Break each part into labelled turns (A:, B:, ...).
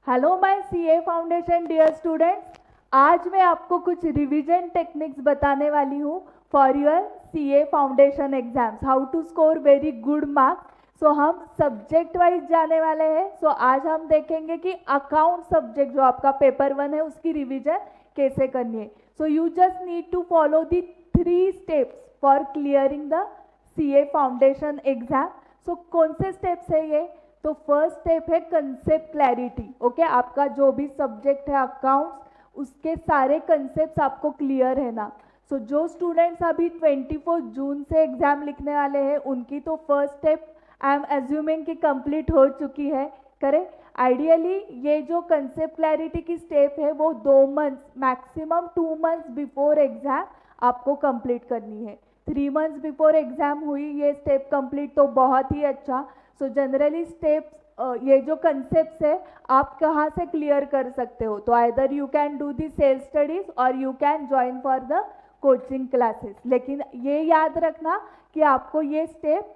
A: Hello my CA foundation dear students. आज मैं आपको कुछ रिवीजन टेक्निक्स बताने वाली हूँ for your CA foundation exams, how to score very good marks. So हम सब्जेक्ट वाइज जाने वाले हैं। सो आज हम देखेंगे कि अकाउंट सब्जेक्ट जो आपका पेपर 1 है उसकी रिवीजन कैसे करनी है। So you just need to follow the 3 steps for clearing the CA foundation exam. So कौन से स्टेप्स है ये? तो फर्स्ट स्टेप है कंसेप्ट क्लैरिटी। ओके, आपका जो भी सब्जेक्ट है अकाउंट्स, उसके सारे कंसेप्ट आपको क्लियर है ना। सो जो स्टूडेंट्स अभी 24 जून से एग्जाम लिखने वाले हैं उनकी तो first step I am assuming कि कंप्लीट हो चुकी है। करेक्ट। आइडियली ये जो कंसेप्ट क्लैरिटी की स्टेप है वो 2 months maximum 2 months before exam आपको कंप्लीट करनी है। 3 मंथ्स बिफोर एग्जाम हुई ये स्टेप कंप्लीट तो बहुत ही अच्छा। सो जनरली स्टेप्स ये जो कंसेप्ट है आप कहाँ से क्लियर कर सकते हो? तो either you can do the self studies और you can join for the coaching classes. लेकिन ये याद रखना कि आपको ये step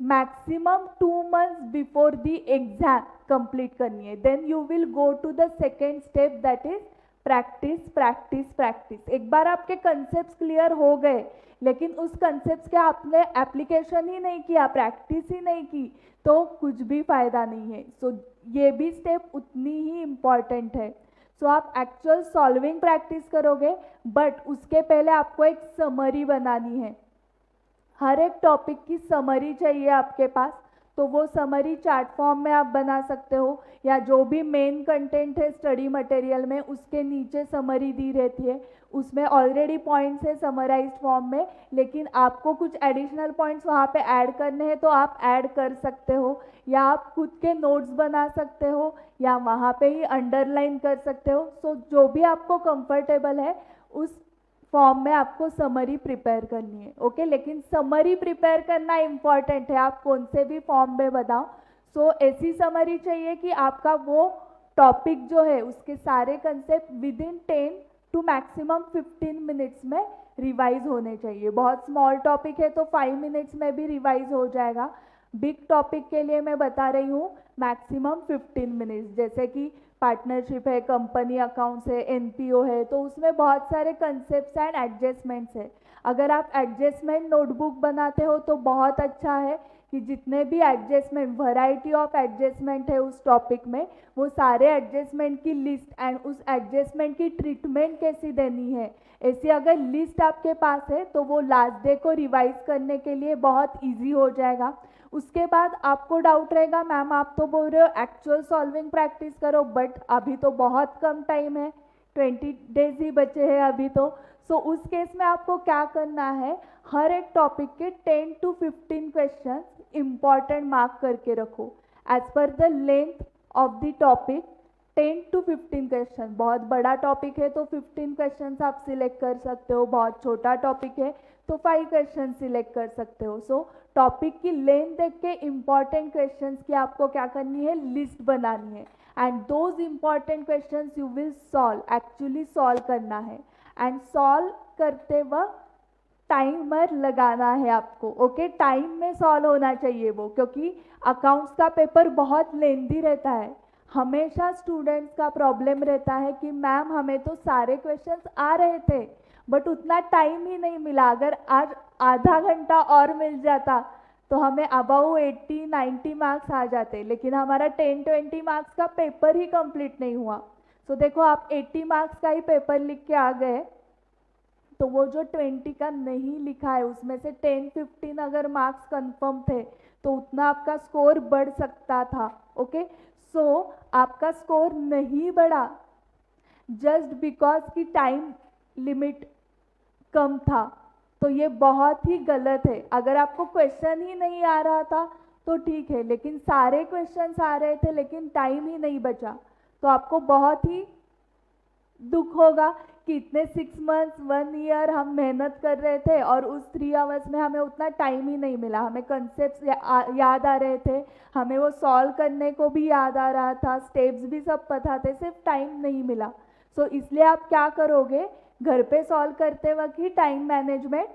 A: maximum 2 months before the exam complete करनी है। Then you will go to the second step that is practice practice practice. एक बार आपके कंसेप्ट क्लियर हो गए लेकिन उस कंसेप्ट के आपने एप्लीकेशन ही नहीं किया, प्रैक्टिस ही नहीं की, तो कुछ भी फायदा नहीं है। सो ये भी स्टेप उतनी ही इम्पॉर्टेंट है। सो आप एक्चुअल सॉल्विंग प्रैक्टिस करोगे बट उसके पहले आपको एक समरी बनानी है। हर एक टॉपिक की समरी चाहिए आपके पास। तो वो समरी चार्ट फॉर्म में आप बना सकते हो या जो भी मेन कंटेंट है स्टडी मटेरियल में उसके नीचे समरी दी रहती है, उसमें ऑलरेडी पॉइंट्स है समराइज्ड फॉर्म में, लेकिन आपको कुछ एडिशनल पॉइंट्स वहाँ पे ऐड करने हैं तो आप ऐड कर सकते हो या आप खुद के नोट्स बना सकते हो या वहाँ पे ही अंडरलाइन कर सकते हो। सो जो भी आपको कंफर्टेबल है उस फॉर्म में आपको समरी प्रिपेयर करनी है। ओके, लेकिन समरी प्रिपेयर करना इंपॉर्टेंट है, आप कौन से भी फॉर्म में बताओ। सो ऐसी समरी चाहिए कि आपका वो टॉपिक जो है उसके सारे concept within 10 to maximum 15 minutes में रिवाइज होने चाहिए। बहुत स्मॉल टॉपिक है तो 5 मिनट्स में भी रिवाइज हो जाएगा। बिग टॉपिक के लिए मैं बता रही हूँ मैक्सिमम 15 मिनट्स। जैसे कि पार्टनरशिप है, कंपनी अकाउंट्स है, एनपीओ है, तो उसमें बहुत सारे कंसेप्ट्स एंड एडजस्टमेंट्स है। अगर आप एडजस्टमेंट नोटबुक बनाते हो तो बहुत अच्छा है कि जितने भी एडजस्टमेंट, वैरायटी ऑफ एडजस्टमेंट है उस टॉपिक में, वो सारे एडजस्टमेंट की लिस्ट एंड उस एडजस्टमेंट की ट्रीटमेंट कैसी देनी है, ऐसी अगर लिस्ट आपके पास है तो वो लास्ट डे को रिवाइज करने के लिए बहुत ईजी हो जाएगा। उसके बाद आपको डाउट रहेगा मैम आप तो बोल रहे हो एक्चुअल सॉल्विंग प्रैक्टिस करो, बट अभी तो बहुत कम टाइम है, 20 डेज ही बचे हैं अभी तो। सो उस केस में आपको क्या करना है, हर एक टॉपिक के 10 to 15 क्वेश्चन इंपॉर्टेंट मार्क करके रखो as per the length of the topic. 10 to 15 question, बहुत बड़ा टॉपिक है तो 15 क्वेश्चन आप सिलेक्ट कर सकते हो, बहुत छोटा टॉपिक है तो 5 क्वेश्चन सिलेक्ट कर सकते हो। सो टॉपिक की लेंथ देख के इंपॉर्टेंट क्वेश्चंस की आपको क्या करनी है, लिस्ट बनानी है and those important questions you will solve, actually solve करना है एंड सॉल्व करते वक्त टाइमर लगाना है आपको। ओके, टाइम में सॉल्व होना चाहिए वो, क्योंकि अकाउंट्स का पेपर बहुत लेंदी रहता है। हमेशा स्टूडेंट्स का प्रॉब्लम रहता है कि मैम हमें तो सारे क्वेश्चंस आ रहे थे बट उतना टाइम ही नहीं मिला, अगर आज आधा घंटा और मिल जाता तो हमें अबाउ 80-90 मार्क्स आ जाते, लेकिन हमारा 10-20 मार्क्स का पेपर ही कंप्लीट नहीं हुआ। तो देखो आप 80 मार्क्स का ही पेपर लिख के आ गए तो वो जो 20 का नहीं लिखा है उसमें से 10-15 अगर मार्क्स कंफर्म थे तो उतना आपका स्कोर बढ़ सकता था। ओके, सो आपका स्कोर नहीं बढ़ा जस्ट बिकॉज की टाइम लिमिट कम था, तो ये बहुत ही गलत है। अगर आपको क्वेश्चन ही नहीं आ रहा था तो ठीक है, लेकिन सारे क्वेश्चंस आ रहे थे लेकिन टाइम ही नहीं बचा तो आपको बहुत ही दुख होगा कि इतने 6 मंथ्स 1 ईयर हम मेहनत कर रहे थे और उस 3 आवर्स में हमें उतना टाइम ही नहीं मिला। हमें कंसेप्ट याद आ रहे थे, हमें वो सॉल्व करने को भी याद आ रहा था, स्टेप्स भी सब पता थे, सिर्फ टाइम नहीं मिला। सो इसलिए आप क्या करोगे, घर पे सॉल्व करते वक्त ही टाइम मैनेजमेंट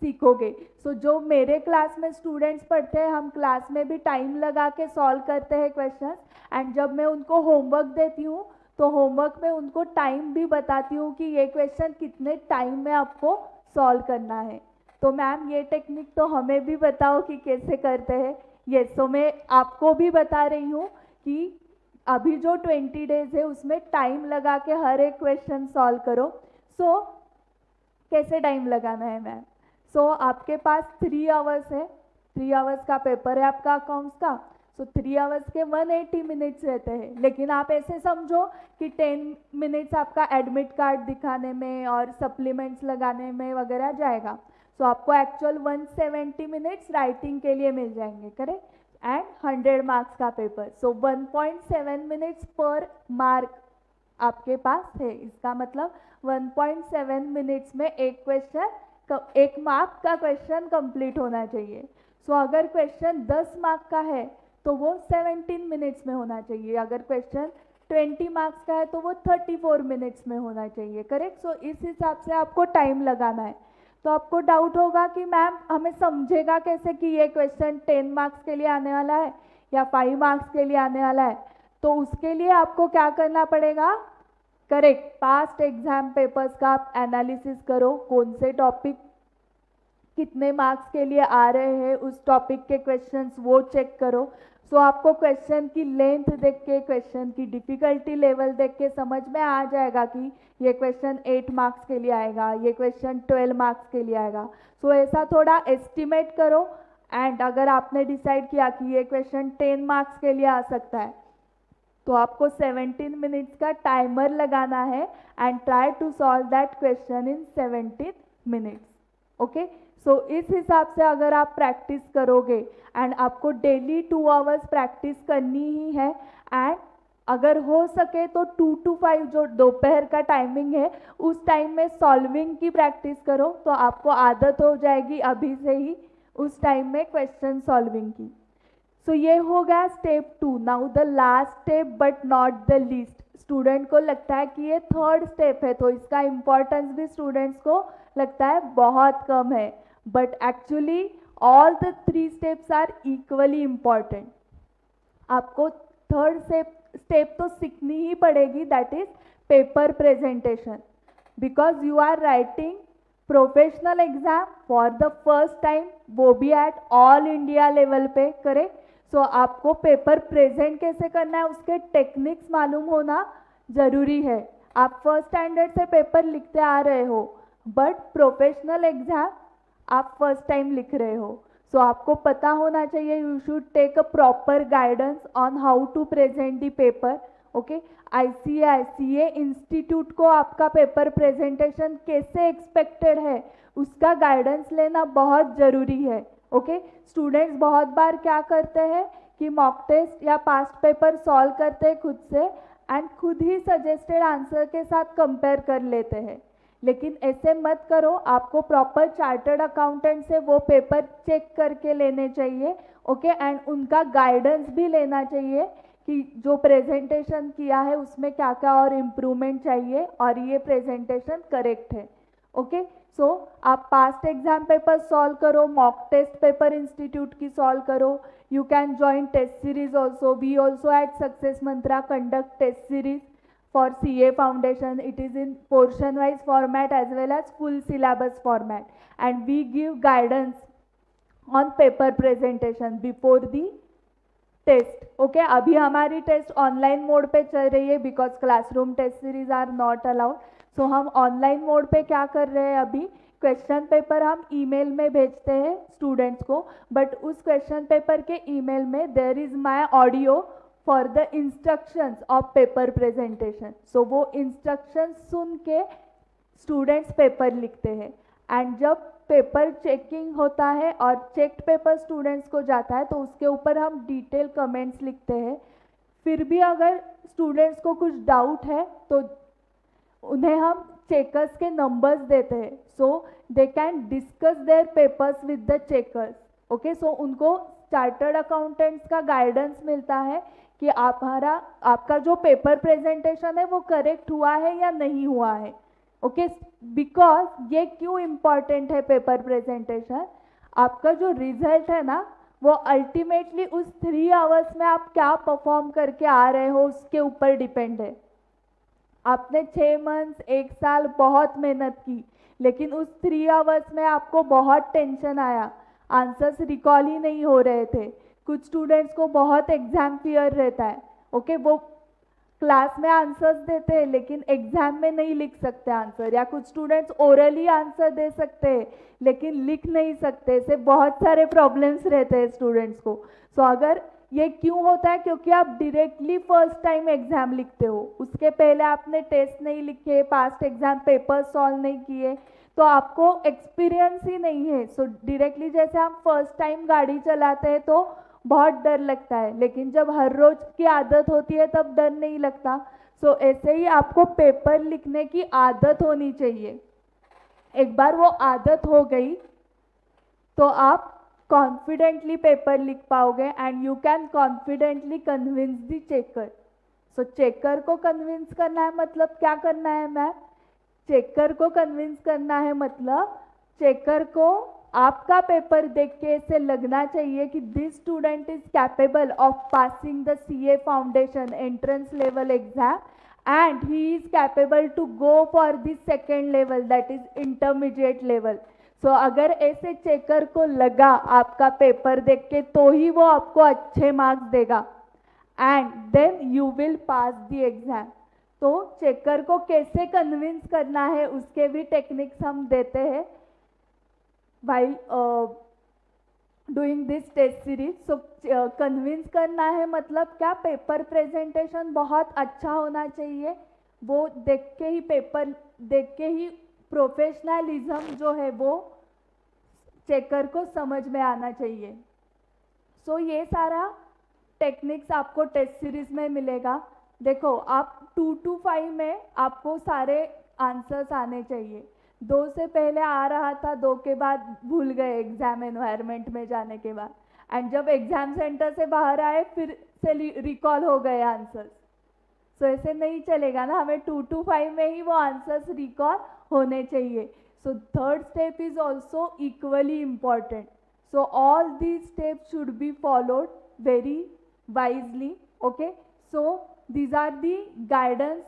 A: सीखोगे। सो जो मेरे क्लास में स्टूडेंट्स पढ़ते हैं, हम क्लास में भी टाइम लगा के सॉल्व करते हैं क्वेश्चंस, एंड जब मैं उनको होमवर्क देती हूँ तो होमवर्क में उनको टाइम भी बताती हूँ कि ये क्वेश्चन कितने टाइम में आपको सॉल्व करना है। तो मैम ये टेक्निक तो हमें भी बताओ कि कैसे करते हैं। यस, तो मैं आपको भी बता रही हूँ कि अभी जो 20 डेज है उसमें टाइम लगा के हर एक क्वेश्चन सॉल्व करो। सो कैसे टाइम लगाना है मैम? सो आपके पास 3 आवर्स है, 3 आवर्स का पेपर है आपका अकाउंट्स का। सो 3 आवर्स के 180 मिनट्स रहते हैं, लेकिन आप ऐसे समझो कि 10 मिनट्स आपका एडमिट कार्ड दिखाने में और सप्लीमेंट्स लगाने में वगैरह जाएगा। सो आपको एक्चुअल 170 मिनट्स राइटिंग के लिए मिल जाएंगे, करेक्ट, एंड 100 मार्क्स का पेपर। सो 1.7 मिनट्स पर मार्क आपके पास है। इसका मतलब 1.7 मिनट्स में एक क्वेश्चन, एक मार्क का क्वेश्चन कंप्लीट होना चाहिए। सो अगर क्वेश्चन 10 मार्क का है तो वो 17 मिनट्स में होना चाहिए। अगर क्वेश्चन 20 मार्क्स का है तो वो 34 मिनट्स में होना चाहिए, करेक्ट। सो इस हिसाब से आपको टाइम लगाना है। तो आपको डाउट होगा कि मैम हमें समझेगा कैसे कि ये क्वेश्चन 10 मार्क्स के लिए आने वाला है या 5 मार्क्स के लिए आने वाला है? तो उसके लिए आपको क्या करना पड़ेगा? करेक्ट, पास्ट एग्जाम पेपर्स का आप एनालिसिस करो, कौन से टॉपिक कितने मार्क्स के लिए आ रहे हैं, उस टॉपिक के क्वेश्चंस वो चेक करो। सो आपको क्वेश्चन की लेंथ देख के, क्वेश्चन की डिफिकल्टी लेवल देख के समझ में आ जाएगा कि ये क्वेश्चन 8 मार्क्स के लिए आएगा, ये क्वेश्चन 12 मार्क्स के लिए आएगा। सो ऐसा थोड़ा एस्टिमेट करो, एंड अगर आपने डिसाइड किया कि ये क्वेश्चन 10 मार्क्स के लिए आ सकता है तो आपको 17 मिनट्स का टाइमर लगाना है and try to solve that question in 17 minutes. Okay, so इस हिसाब से अगर आप प्रैक्टिस करोगे, एंड आपको डेली 2 आवर्स प्रैक्टिस करनी ही है, एंड अगर हो सके तो 2 to 5 जो दोपहर का टाइमिंग है उस टाइम में सॉल्विंग की प्रैक्टिस करो, तो आपको आदत हो जाएगी अभी से ही उस टाइम में क्वेश्चन सॉल्विंग की। सो ये हो गया step 2। Now the last step but not the least. Student को लगता है कि ये थर्ड स्टेप है तो इसका इम्पोर्टेंस भी स्टूडेंट्स को लगता है बहुत कम है, but actually all the 3 steps are equally important. आपको थर्ड स्टेप तो सीखनी ही पड़ेगी, that is paper presentation, because you are writing professional exam for the first time, वो भी एट ऑल इंडिया लेवल पे, करेक्ट। सो आपको पेपर प्रेजेंट कैसे करना है उसके टेक्निक्स मालूम होना जरूरी है। आप फर्स्ट स्टैंडर्ड से पेपर लिखते आ रहे हो, बट प्रोफेशनल एग्जाम आप फर्स्ट टाइम लिख रहे हो। सो आपको पता होना चाहिए, you should take a proper guidance on how to present the paper. Okay, ICAI institute को आपका पेपर प्रेजेंटेशन कैसे एक्सपेक्टेड है उसका गाइडेंस लेना बहुत जरूरी है। ओके, स्टूडेंट्स बहुत बार क्या करते हैं कि मॉक टेस्ट या पास्ट पेपर सॉल्व करते हैं खुद से, एंड खुद ही सजेस्टेड आंसर के साथ कंपेयर कर लेते हैं, लेकिन ऐसे मत करो। आपको प्रॉपर चार्टर्ड अकाउंटेंट से वो पेपर चेक करके लेने चाहिए। ओके, एंड उनका गाइडेंस भी लेना चाहिए कि जो प्रेजेंटेशन किया है उसमें क्या क्या और इम्प्रूवमेंट चाहिए और ये प्रेजेंटेशन करेक्ट है। ओके, सो आप पास्ट एग्जाम पेपर सॉल्व करो, मॉक टेस्ट पेपर इंस्टीट्यूट की सॉल्व करो। You can join test series also. We also at Success Mantra conduct test series for CA Foundation. It is in portion wise format as well as full syllabus format, and we give guidance on paper presentation before the test. Okay, अभी हमारी test online mode पे चल रही है because classroom test series are not allowed. सो हम online mode पे क्या कर रहे हैं, अभी क्वेश्चन पेपर हम ईमेल में भेजते हैं स्टूडेंट्स को, बट उस क्वेश्चन पेपर के ईमेल में there is my audio for the instructions of paper presentation. So वो इंस्ट्रक्शंस सुन के स्टूडेंट्स पेपर लिखते हैं, एंड जब पेपर चेकिंग होता है और चेक्ड पेपर स्टूडेंट्स को जाता है तो उसके ऊपर हम डिटेल कमेंट्स लिखते हैं। फिर भी अगर स्टूडेंट्स को कुछ डाउट है तो उन्हें हम चेकर्स के नंबर्स देते हैं, so they can discuss their papers with the checkers. Okay, so उनको चार्टर्ड अकाउंटेंट्स का गाइडेंस मिलता है कि आपका जो पेपर प्रेजेंटेशन है वो करेक्ट हुआ है या नहीं हुआ है। ओके, बिकॉज ये क्यों इम्पॉर्टेंट है पेपर प्रेजेंटेशन, आपका जो रिजल्ट है ना वो अल्टीमेटली उस 3 आवर्स में आप क्या परफॉर्म करके आ रहे हो उसके ऊपर डिपेंड है। आपने 6 मंथ्स 1 साल बहुत मेहनत की, लेकिन उस 3 आवर्स में आपको बहुत टेंशन आया, आंसर्स रिकॉल ही नहीं हो रहे थे। कुछ स्टूडेंट्स को बहुत एग्जाम फियर रहता है, ओके, वो क्लास में आंसर्स देते हैं लेकिन एग्जाम में नहीं लिख सकते आंसर, या कुछ स्टूडेंट्स ओरली आंसर दे सकते हैं लेकिन लिख नहीं सकते। ऐसे बहुत सारे प्रॉब्लम्स रहते हैं स्टूडेंट्स को। सो अगर ये क्यों होता है, क्योंकि आप डायरेक्टली फर्स्ट टाइम एग्जाम लिखते हो, उसके पहले आपने टेस्ट नहीं लिखे, पास्ट एग्जाम पेपर सॉल्व नहीं किए, तो आपको एक्सपीरियंस ही नहीं है। सो डायरेक्टली जैसे हम फर्स्ट टाइम गाड़ी चलाते हैं तो बहुत डर लगता है, लेकिन जब हर रोज की आदत होती है तब डर नहीं लगता। सो ऐसे ही आपको पेपर लिखने की आदत होनी चाहिए। एक बार वो आदत हो गई तो आप कॉन्फिडेंटली पेपर लिख पाओगे and you can confidently convince the checker. So checker को कन्विंस करना है मतलब क्या करना है मैम, चेकर को कन्विंस करना है मतलब चेकर को आपका पेपर देख के ऐसे लगना चाहिए कि this student is capable of passing the CA foundation entrance level exam and he is capable to go for this second level that is intermediate level. So अगर ऐसे चेकर को लगा आपका पेपर देख के तो ही वो आपको अच्छे मार्क्स देगा and then you will pass the exam. तो चेकर को कैसे कन्विंस करना है उसके भी टेक्निक्स हम देते हैं while doing this test series। so convince करना है मतलब क्या, पेपर प्रेजेंटेशन बहुत अच्छा होना चाहिए, वो देख के ही पेपर देख के ही प्रोफेशनलिज्म जो है वो चेकर को समझ में आना चाहिए। सो ये सारा टेक्निक्स आपको टेस्ट सीरीज में मिलेगा। देखो आप 2 to 5 में आपको सारे आंसर्स आने चाहिए। 2 से पहले आ रहा था, 2 के बाद भूल गए एग्जाम एनवायरनमेंट में जाने के बाद, एंड जब एग्जाम सेंटर से बाहर आए फिर से रिकॉल हो गए आंसर्स। सो ऐसे नहीं चलेगा ना, हमें 2 to 5 में ही वो आंसर्स रिकॉल होने चाहिए। So third step is also equally important. So all these steps should be followed very wisely, okay. So these are the guidance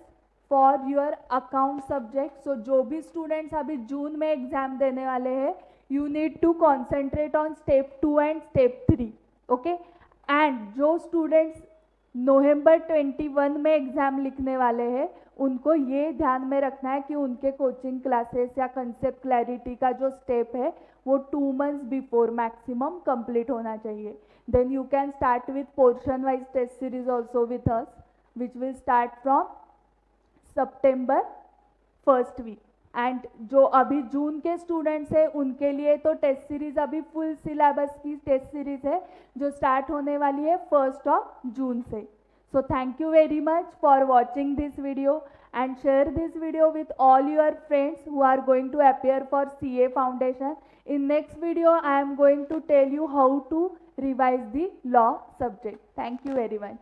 A: for your account subject. So जो भी स्टूडेंट्स अभी जून में exam देने वाले हैं, you need to concentrate on step 2 and step 3, okay. And जो students November 21 में exam लिखने वाले हैं, उनको ये ध्यान में रखना है कि उनके कोचिंग क्लासेस या कंसेप्ट क्लैरिटी का जो स्टेप है वो 2 मंथ्स बिफोर मैक्सिमम कंप्लीट होना चाहिए। Then you can start with portion wise test series also with us, which will start from September first week. And जो अभी जून के स्टूडेंट्स हैं उनके लिए तो टेस्ट सीरीज अभी फुल सिलेबस की टेस्ट सीरीज है जो स्टार्ट होने वाली है 1 जून से। So thank you very much for watching this video and share this video with all your friends who are going to appear for CA Foundation. In next video I am going to tell you how to revise the law subject. Thank you very much.